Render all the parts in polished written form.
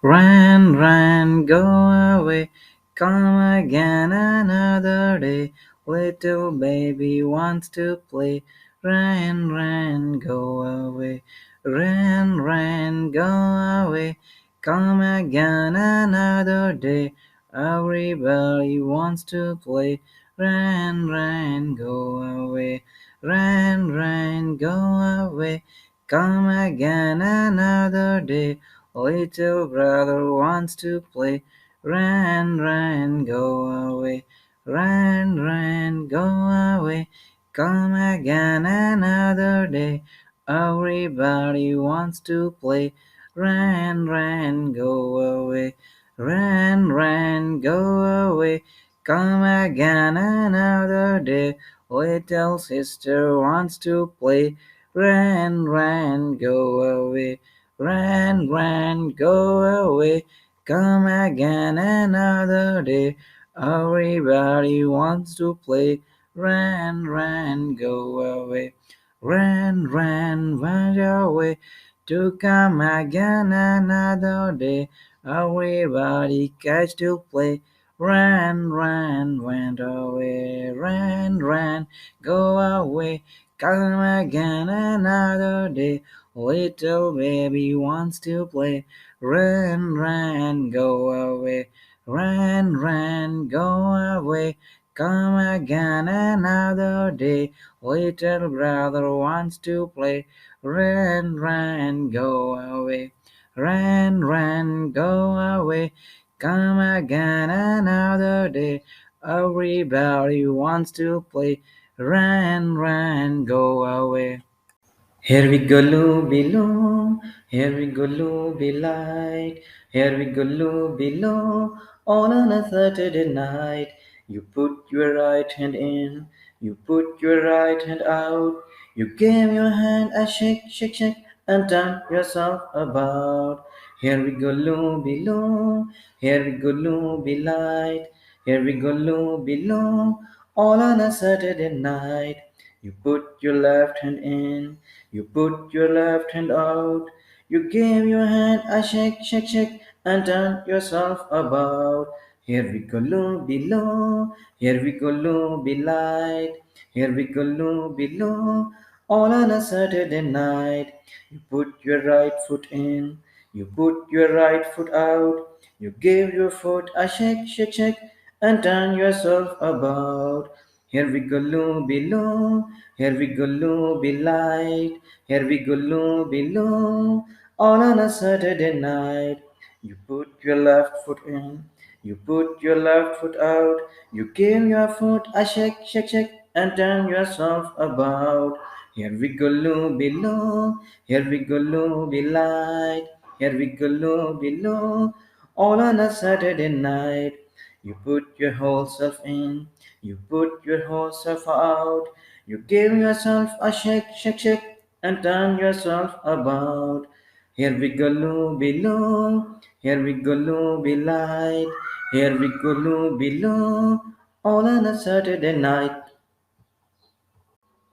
Run, run, go away, come again another day. Little baby wants to play. Run, run, go away. Run, run, go away, come again another day. Everybody wants to play. Run, run, go away. Run, run, go away, come again another day. Little brother wants to play. Run, run, go away. Run, run, go away. Come again another day. Everybody wants to play. Run, run, go away. Run, run, go away. Come again another day. Little sister wants to play. Run, run, go away. Run, run, go away. Come again another day. Everybody wants to play. Run, run, go away. Run, run, run away. To come again another day. Everybody catch to play. Run, run, went away. Run, run, go away. Come again another day. Little baby wants to play. Run, run, go away. Run, run, go away. Come again another day. Little brother wants to play. Run, run, go away. Run, run, go away. Come again another day. Everybody wants to play. Run, run, go away. Here we go, Looby Loo. Here we go, Looby light. Here we go, Looby Loo. All on a Saturday night. You put your right hand in. You put your right hand out. You give your hand a shake, shake, shake, and turn yourself about. Here we go, Looby Loo. Here we go, Looby light. Here we go, Looby Loo. All on a Saturday night. You put your left hand in. You put your left hand out. You give your hand a shake, shake, shake, and turn yourself about. Here we go, low below. Here we go, low light. Here we go, low below. All on a Saturday night. You put your right foot in. You put your right foot out. You give your foot a shake, shake, shake, and turn yourself about. Here we go, low below. Here we go, low light. Here we go, low below. All on a Saturday night. You put your left foot in. You put your left foot out. You give your foot a shake, shake, shake, and turn yourself about. Here we go, low below. Here we go, low light. Here we go, low below. All on a Saturday night. You put your whole self in. You put your whole self out. You give yourself a shake, shake, shake, and turn yourself about. Here we go, low below. Here we go, low light. Here we go, low below. All on a Saturday night.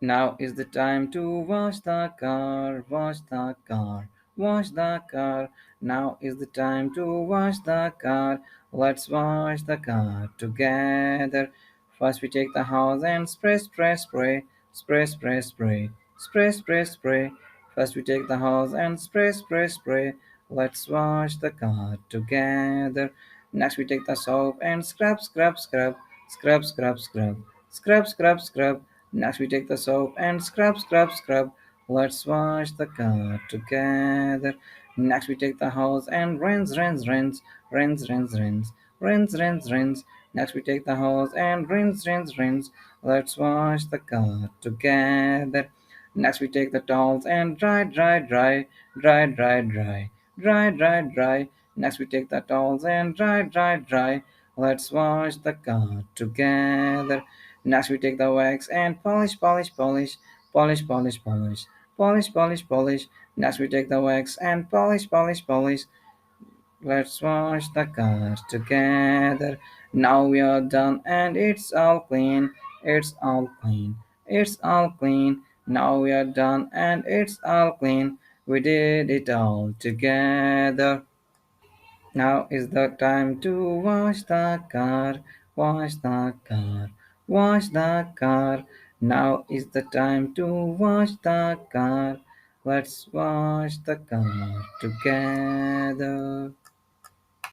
Now is the time to wash the car, wash the car, wash the car. Now is the time to wash the car. Let's wash the car together. First we take the hose and spray, spray, spray, spray, spray, spray, spray, spray, spray. First we take the hose and spray, spray, spray. Let's wash the car together. Next we take the soap and scrub, scrub, scrub, scrub, scrub, scrub, scrub, scrub, scrub. Next we take the soap and scrub, scrub, scrub. Let's wash the car together. Next we take the hose and rinse, rinse, rinse, rinse, rinse, rinse, rinse, rinse, rinse. Next we take the hose and rinse, rinse, rinse. Let's wash the car together. Next we take the towels and dry, dry, dry, dry, dry, dry, dry, dry, dry. Next we take the towels and dry, dry, dry. Let's wash the car together. Next we take the wax and polish, polish, polish, polish, polish, polish, polish, polish, polish. Next we take the wax and polish, polish, polish. Let's wash the cars together. Now we are done and it's all clean. It's all clean. It's all clean. Now we are done and it's all clean. We did it all together. Now is the time to wash the car, wash the car, wash the car. Now is the time to wash the car. Let's wash the car together.